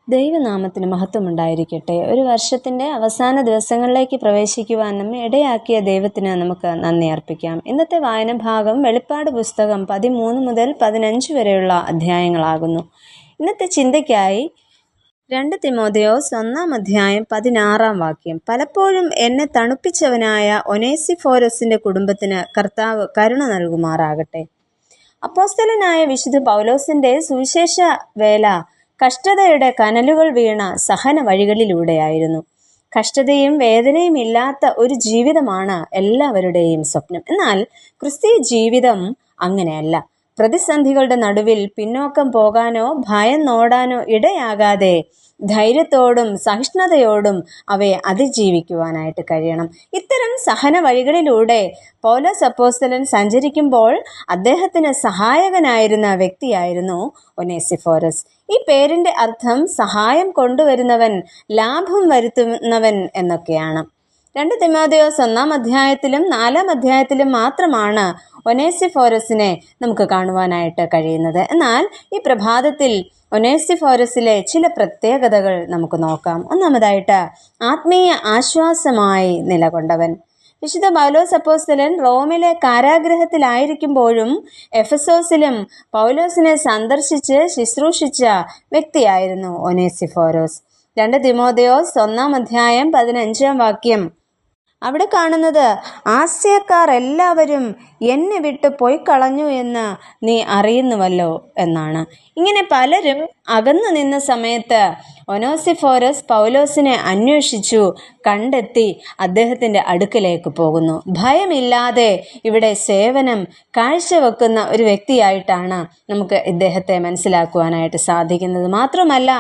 ദൈവനാമത്തിന് മഹത്വമുണ്ടായിരിക്കട്ടെ. ഒരു വർഷത്തിൻ്റെ അവസാന ദിവസങ്ങളിലേക്ക് പ്രവേശിക്കുവാൻ നമ്മെ ഇടയാക്കിയ ദൈവത്തിന് നമുക്ക് നന്ദി അർപ്പിക്കാം. ഇന്നത്തെ വായന ഭാഗം വെളിപ്പാട് പുസ്തകം 13 മുതൽ 15 വരെയുള്ള അധ്യായങ്ങളാകുന്നു. ഇന്നത്തെ ചിന്തയ്ക്കായി 2 തിമോഥെയോസ് 1 അധ്യായം 16 വാക്യം. പലപ്പോഴും എന്നെ തണുപ്പിച്ചവനായ ഒനേസിഫോരസിൻ്റെ കുടുംബത്തിന് കർത്താവ് കരുണ നൽകുമാറാകട്ടെ. അപ്പോസ്തലനായ വിശുദ്ധ പൗലോസിൻ്റെ സുവിശേഷ വേല കഷ്ടതയുടെ കനലുകൾ വീണ സഹന വഴികളിലൂടെയായിരുന്നു. കഷ്ടതയും വേദനയും ഇല്ലാത്ത ഒരു ജീവിതമാണ് എല്ലാവരുടെയും സ്വപ്നം. എന്നാൽ ക്രിസ്തീയ ജീവിതം അങ്ങനെയല്ല. പ്രതിസന്ധികളുടെ നടുവിൽ പിന്നോക്കം പോകാനോ ഭയന്നോടാനോ ഇടയാകാതെ ധൈര്യത്തോടും സഹിഷ്ണുതയോടും അവയെ അതിജീവിക്കുവാനായിട്ട് കഴിയണം. ഇത്തരം സഹന വഴികളിലൂടെ പൗലോസ് അപ്പോസ്തലൻ സഞ്ചരിക്കുമ്പോൾ അദ്ദേഹത്തിന് സഹായകനായിരുന്ന വ്യക്തിയായിരുന്നു ഒനേസിഫോരസ്. ഈ പേരിൻ്റെ അർത്ഥം സഹായം കൊണ്ടുവരുന്നവൻ, ലാഭം വരുത്തുന്നവൻ എന്നൊക്കെയാണ്. 2 തിമോഥെയോസ് 1 അധ്യായത്തിലും 4 അധ്യായത്തിലും മാത്രമാണ് ഒനേസിഫോരസിനെ നമുക്ക് കാണുവാനായിട്ട് കഴിയുന്നത്. എന്നാൽ ഈ പ്രഭാതത്തിൽ ഒനേസിഫോരസിലെ ചില പ്രത്യേകതകൾ നമുക്ക് നോക്കാം. ഒന്നാമതായിട്ട്, ആത്മീയ ആശ്വാസമായി നിലകൊണ്ടവൻ. വിശുദ്ധ പൗലോസ് അപ്പോസ്തലൻ റോമിലെ കാരാഗൃഹത്തിലായിരിക്കുമ്പോഴും എഫെസോസിലും പൗലോസിനെ സന്ദർശിച്ച് ശുശ്രൂഷിച്ച വ്യക്തിയായിരുന്നു ഒനേസിഫോരോസ്. 2 തിമോഥെയോസ് 1 അധ്യായം 15 വാക്യം. അവിടെ കാണുന്നത്, ആസ്യക്കാർ എല്ലാവരും എന്നെ വിട്ട് പോയി കളഞ്ഞു എന്ന് നീ അറിയുന്നുവല്ലോ എന്നാണ്. ഇങ്ങനെ പലരും അകന്നു നിന്ന സമയത്ത് ഒനേസിഫോരസ് പൗലോസിനെ അന്വേഷിച്ചു കണ്ടെത്തി അദ്ദേഹത്തിൻ്റെ അടുക്കലേക്ക് പോകുന്നു. ഭയമില്ലാതെ ഇവിടെ സേവനം കാഴ്ചവെക്കുന്ന ഒരു വ്യക്തിയായിട്ടാണ് നമുക്ക് ഇദ്ദേഹത്തെ മനസ്സിലാക്കുവാനായിട്ട് സാധിക്കുന്നത്. മാത്രമല്ല,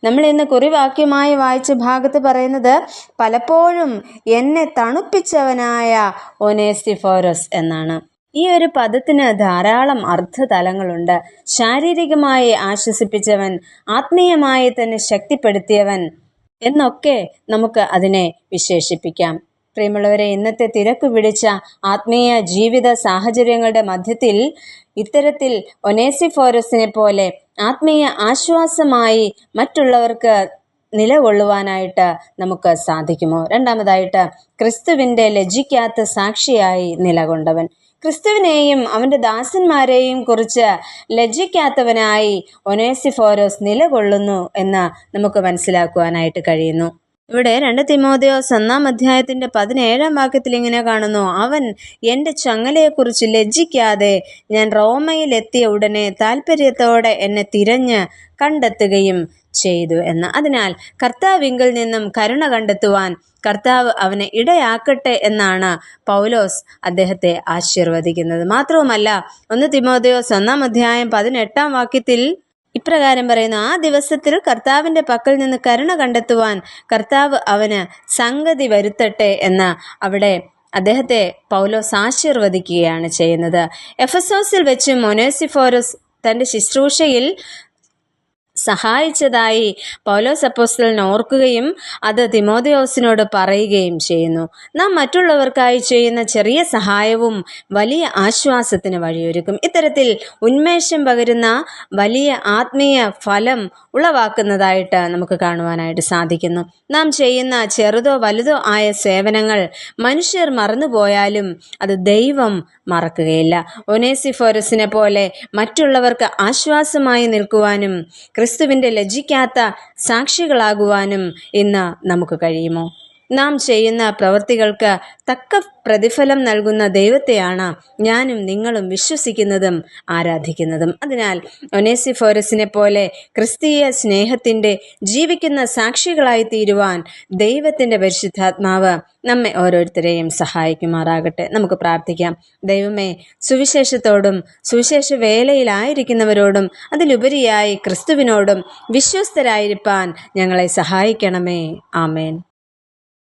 നമ്മൾ ഇന്ന് കുറിവാക്യമായി വായിച്ച ഭാഗത്ത് പറയുന്നത്, പലപ്പോഴും എന്നെ തണുപ്പിച്ചവനായ ഒനേസിഫോരസ് എന്നാണ്. ഈ ഒരു പദത്തിന് ധാരാളം അർത്ഥതലങ്ങളുണ്ട്. ശാരീരികമായി ആശ്വസിപ്പിച്ചവൻ, ആത്മീയമായി തന്നെ ശക്തിപ്പെടുത്തിയവൻ എന്നൊക്കെ നമുക്ക് അതിനെ വിശേഷിപ്പിക്കാം. പ്രിയമുള്ളവരെ, ഇന്നത്തെ തിരക്ക് പിടിച്ച ആത്മീയ ജീവിത സാഹചര്യങ്ങളുടെ മധ്യത്തിൽ ഇത്തരത്തിൽ ഒനേസിഫോരസിനെ പോലെ ആത്മീയ ആശ്വാസമായി മറ്റുള്ളവർക്ക് നിലകൊള്ളുവാനായിട്ട് നമുക്ക് സാധിക്കുമോ? രണ്ടാമതായിട്ട്, ക്രിസ്തുവിൻ്റെ ലജ്ജിക്കാത്ത സാക്ഷിയായി നിലകൊണ്ടവൻ. ക്രിസ്തുവിനെയും അവൻ്റെ ദാസന്മാരെയും കുറിച്ച് ലജ്ജിക്കാത്തവനായി ഒനേസിഫോരോസ് നിലകൊള്ളുന്നു എന്ന് നമുക്ക് മനസ്സിലാക്കുവാനായിട്ട് കഴിയുന്നു. ഇവിടെ 2 തിമോഥെയോസ് 1 അധ്യായത്തിൻ്റെ 17 വാക്യത്തിൽ ഇങ്ങനെ കാണുന്നു, അവൻ എൻ്റെ ചങ്ങലയെക്കുറിച്ച് ലജ്ജിക്കാതെ ഞാൻ റോമയിലെത്തിയ ഉടനെ താല്പര്യത്തോടെ എന്നെ തിരഞ്ഞ് കണ്ടെത്തുകയും ചെയ്തു എന്ന്. അതിനാൽ കർത്താവിങ്കിൽ നിന്നും കരുണ കണ്ടെത്തുവാൻ കർത്താവ് അവനെ ഇടയാക്കട്ടെ എന്നാണ് പൗലോസ് അദ്ദേഹത്തെ ആശീർവദിക്കുന്നത്. മാത്രവുമല്ല, 1 തിമോഥെയോസ് 1 അധ്യായം 18 വാക്യത്തിൽ ഇപ്രകാരം പറയുന്നു, ആ ദിവസത്തിൽ കർത്താവിൻ്റെ പക്കൽ നിന്ന് കരുണ കണ്ടെത്തുവാൻ കർത്താവ് അവന് സംഗതി വരുത്തട്ടെ എന്ന് അവിടെ അദ്ദേഹത്തെ പൗലോസ് ആശീർവദിക്കുകയാണ് ചെയ്യുന്നത്. എഫെസോസിൽ വെച്ചും ഒനേസിഫോരസ് തൻ്റെ ശുശ്രൂഷയിൽ സഹായിച്ചതായി പൗലോസ് അപ്പോസ്തലൻ ഓർക്കുകയും അത് തിമോഥെയോസിനോട് പറയുകയും ചെയ്യുന്നു. നാം മറ്റുള്ളവർക്കായി ചെയ്യുന്ന ചെറിയ സഹായവും വലിയ ആശ്വാസത്തിന് വഴിയൊരുക്കും. ഇത്തരത്തിൽ ഉന്മേഷം പകരുന്ന വലിയ ആത്മീയ ഫലം ഉളവാക്കുന്നതായിട്ട് നമുക്ക് കാണുവാനായിട്ട് സാധിക്കുന്നു. നാം ചെയ്യുന്ന ചെറുതോ വലുതോ ആയ സേവനങ്ങൾ മനുഷ്യർ മറന്നുപോയാലും അത് ദൈവം മറക്കുകയില്ല. ഒനേസിഫോരസിനെ പോലെ മറ്റുള്ളവർക്ക് ആശ്വാസമായി നിൽക്കുവാനും ക്രിസ്തുവിൻ്റെ ലജ്ജിക്കാത്ത സാക്ഷികളാകുവാനും ഇന്ന് നമുക്ക് കഴിയുമോ? നാം ചെയ്യുന്ന പ്രവൃത്തികൾക്ക് തക്ക പ്രതിഫലം നൽകുന്ന ദൈവത്തെയാണ് ഞാനും നിങ്ങളും വിശ്വസിക്കുന്നതും ആരാധിക്കുന്നതും. അതിനാൽ ഒനേസിഫോരസിനെ പോലെ ക്രിസ്തീയ സ്നേഹത്തിൻ്റെ ജീവിക്കുന്ന സാക്ഷികളായി തീരുവാൻ ദൈവത്തിൻ്റെ പരിശുദ്ധാത്മാവ് നമ്മെ ഓരോരുത്തരെയും സഹായിക്കുമാറാകട്ടെ. നമുക്ക് പ്രാർത്ഥിക്കാം. ദൈവമേ, സുവിശേഷത്തോടും സുവിശേഷ വേലയിലായിരിക്കുന്നവരോടും അതിലുപരിയായി ക്രിസ്തുവിനോടും വിശ്വസ്തരായിരിക്കാൻ ഞങ്ങളെ സഹായിക്കണമേ. ആമേൻ.